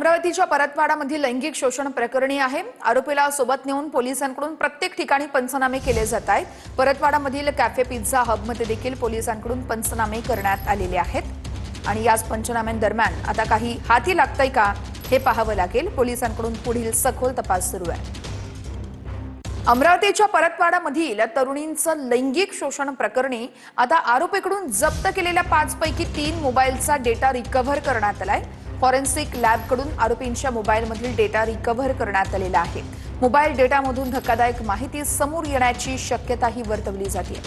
अमरावतीच्या परतवाडामधील लैंगिक शोषण प्रकरणी आहे। आरोपीला सोबत नेऊन पोलिसांकडून प्रत्येक ठिकाणी पंचनामे केले जात आहेत। परतवाडामधील कॅफे पिझ्झा हबमध्ये देखील पोलिसांकडून पंचनामे करण्यात आलेले आहेत आणि याच पंचनाम्यांदरम्यान आता काही हाती लागतंय का हे पाहावं लागेल। पोलिसांकडून पुढील सखोल तपास सुरू आहे। अमरावतीच्या परतवाडामधील तरुणींचं लैंगिक शोषण प्रकरणी आता आरोपीकडून जप्त केलेल्या 5 पैकी 3 मोबाईलचा डेटा रिकव्हर करण्यात आलाय। फॉरेन्सिक लॅबकडून आरोपींच्या मोबाईलमधील डेटा रिकव्हर करण्यात आलेला आहे। मोबाईल डेटामधून धक्कादायक माहिती समोर येण्याची शक्यताही वर्तवली जाते।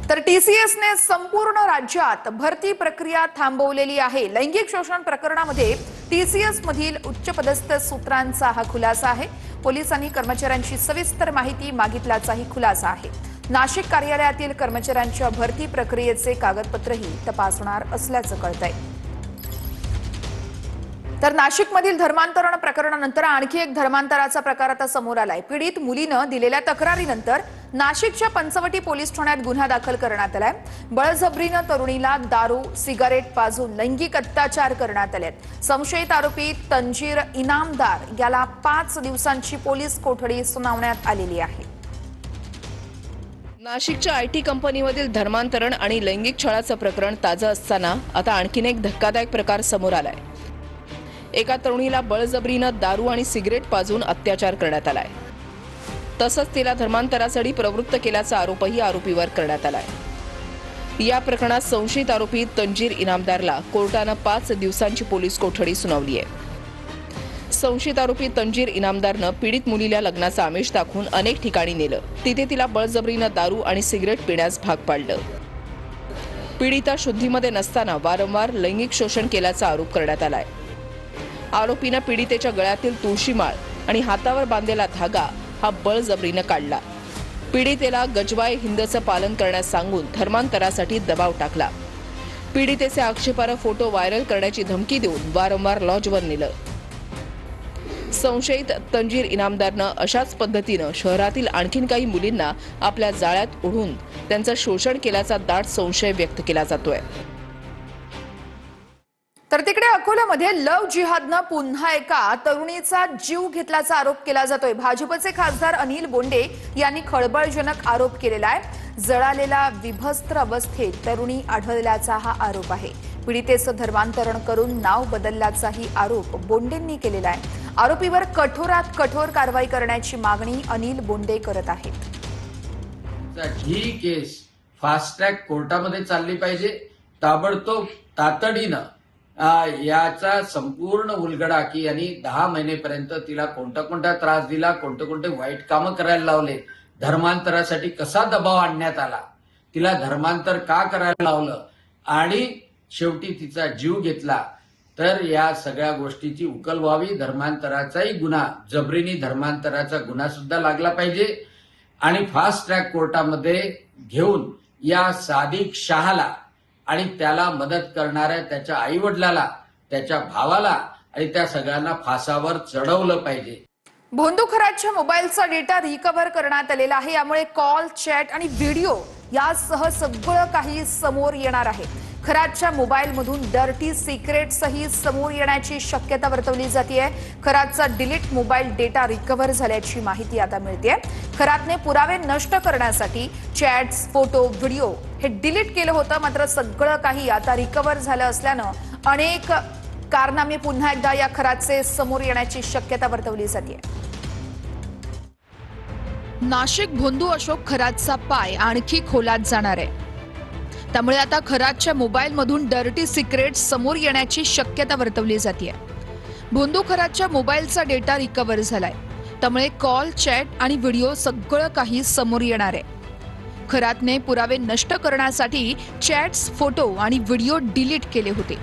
तर टीसीएसने संपूर्ण राज्यात भरती प्रक्रिया थांबवलेली आहे। लैंगिक शोषण प्रकरणामध्ये टीसीएस मधील उच्चपदस्थ सूत्रांचा हा खुलासा आहे। पोलिसांनी कर्मचाऱ्यांची सविस्तर माहिती मागितल्याचाही खुलासा आहे। नाशिक कार्यालयातील कर्मचाऱ्यांच्या भरती प्रक्रियेचे कागदपत्रही तपासणार असल्याचं कळतंय। तर नाशिकमधील धर्मांतरण प्रकरणानंतर आणखी एक धर्मांतराचा प्रकार आता समोर आलाय। पीडित मुलीनं दिलेल्या तक्रारीनंतर नाशिकच्या पंचवटी पोलीस ठाण्यात गुन्हा दाखल करण्यात आलाय। बळजबरीनं तरुणीला दारू सिगारेट पाजून लैंगिक अत्याचार करण्यात आलेत। संशयित आरोपी तंजीर इनामदार याला 5 दिवसांची पोलीस कोठडी सुनावण्यात आलेली आहे। नाशिकच्या आयटी कंपनीमधील धर्मांतरण आणि लैंगिक छळाचं प्रकरण ताजं असताना आता आणखीन एक धक्कादायक प्रकार समोर आलाय। एका तरुणीला बळजबरीनं दारू आणि सिगरेट पाजून अत्याचार करण्यात आलाय। तसंच तिला धर्मांतरासाठी प्रवृत्त केल्याचा आरोपही आरोपीवर करण्यात आलाय। या प्रकरणात संशयित आरोपी तंजीर इनामदारला कोर्टानं 5 दिवसांची पोलीस कोठडी सुनावली आहे। संशयित आरोपी तंजीर इनामदारनं पीडित मुलीला लग्नाचा आमिष दाखवून अनेक ठिकाणी नेलं। तिथे तिला बळजबरीनं दारू आणि सिगरेट पिण्यास भाग पाडलं। पीडिता शुद्धीमध्ये नसताना वारंवार लैंगिक शोषण केल्याचा आरोप करण्यात आलाय। आरोपीनं पीडितेच्या गळ्यातील तुळशी माळ आणि हातावर बांधलेला धागा हा बळजबरीनं काढला। पीडितेला गजवाय हिंदचं पालन करण्यास सांगून धर्मांतरासाठी दबाव टाकला। पीडितेचे आक्षेपार्ह फोटो व्हायरल करण्याची धमकी देऊन वारंवार लॉजवर नेलं। संशयित तंजीर इनामदारनं अशाच पद्धतीनं शहरातील आणखीन काही मुलींना आपल्या जाळ्यात ओढून त्यांचं शोषण केल्याचा दाट संशय व्यक्त केला जातोय। तर तिकडे अकोल्यामध्ये लव जिहादनं पुन्हा एका तरुणीचा जीव घेतल्याचा आरोप केला जातोय। भाजपचे खासदार अनिल बोंडे यांनी खळबळजनक आरोप केलेला आहे। जळालेला विभस्त्र अवस्थेत तरुणी आढळल्याचा हा आरोप आहे। पीडितेचं धर्मांतरण करून नाव बदलल्याचाही आरोप बोंडेंनी केलेला आहे। आरोपीवर कठोरात कठोर कारवाई करण्याची मागणी अनिल बोंडे करत आहेत। ही केस फास्ट ट्रॅक कोर्टामध्ये चालली पाहिजे। ताबडतोब तातडीनं याचा संपूर्ण उलगडा की यांनी 10 महिनेपर्यंत तिला कोणता त्रास दिला, कोणते वाईट कामं करायला लावले, धर्मांतरासाठी कसा दबाव आणण्यात आला, तिला धर्मांतर का करायला लावलं आणि शेवटी तिचा जीव घेतला। तर या सगळ्या गोष्टीची उकल व्हावी। धर्मांतराचाही गुन्हा, जबरीने धर्मांतराचा गुन्हा सुद्धा लागला पाहिजे आणि फास्ट ट्रॅक कोर्टामध्ये घेऊन या सादिक शहाला आणि त्याला मदत करणाऱ्या त्याच्या आईवडिलाला, त्याच्या भावाला आणि त्या सगळ्यांना फासावर चढवलं पाहिजे। भोंदू खरातच्या मोबाईलचा डेटा रिकव्हर करण्यात आलेला आहे। यामुळे कॉल, चॅट आणि व्हिडिओ यासह सगळं काही समोर येणार आहे। खरातच्या मोबाईलमधून डर्टी सिक्रेट्सही समोर येण्याची शक्यता वर्तवली जाते। खरातचा डिलीट मोबाईल डेटा रिकव्हर झाल्याची माहिती आता मिळते। खरातने पुरावे नष्ट करण्यासाठी चॅट्स, फोटो, व्हिडिओ हे डिलीट केलं होतं, मात्र सगळं काही आता रिकव्हर झालं असल्यानं अनेक कारनामे पुन्हा एकदा या खरातचे समोर येण्याची शक्यता वर्तवली जाते। नाशिक भोंदू अशोक खरातचा पाय आणखी खोलात जाणार आहे। त्यामुळे आता खरातच्या मोबाईलमधून डर्टी सिक्रेट्स समोर येण्याची शक्यता वर्तवली जाते। भोंदू खरातच्या मोबाईलचा डेटा रिकव्हर झालाय। त्यामुळे कॉल, चॅट आणि व्हिडिओ सगळं काही समोर येणार आहे। खरातने पुरावे नष्ट करण्यासाठी चॅट्स, फोटो आणि व्हिडिओ डिलीट केले होते।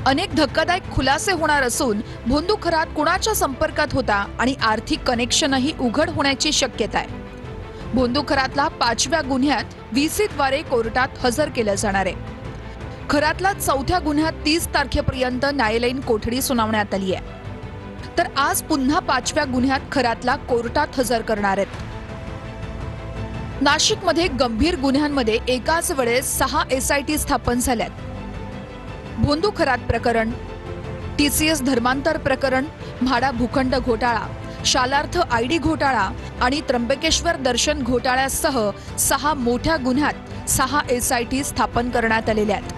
अनेक धक्कादायक खुलासे होणार असून भोंदू खरात कुणाच्या संपर्कात होता आणि आर्थिक कनेक्शनही उघड होण्याची शक्यता आहे। भोंदू खरातला 5व्या गुन्ह्यात व्हीसीद्वारे कोर्टात हजर केलं जाणार आहे। खरातला 4थ्या गुन्ह्यात 30 तारखेपर्यंत न्यायालयीन कोठडी सुनावण्यात आली आहे। तर आज पुन्हा 5व्या गुन्ह्यात खरातला कोर्टात हजर करणार आहेत। नाशिकमध्ये गंभीर गुन्ह्यांमध्ये एकाच वेळेस 6 SIT स्थापन झाल्यात। भोंदू खरात प्रकरण, TCS धर्मांतर प्रकरण, म्हाडा भूखंड घोटाळा, शालार्थ ID घोटाळा आणि त्र्यंबकेश्वर दर्शन घोटाळ्यासह 6 मोठ्या गुन्ह्यात 6 SIT स्थापन करण्यात आलेल्या आहेत.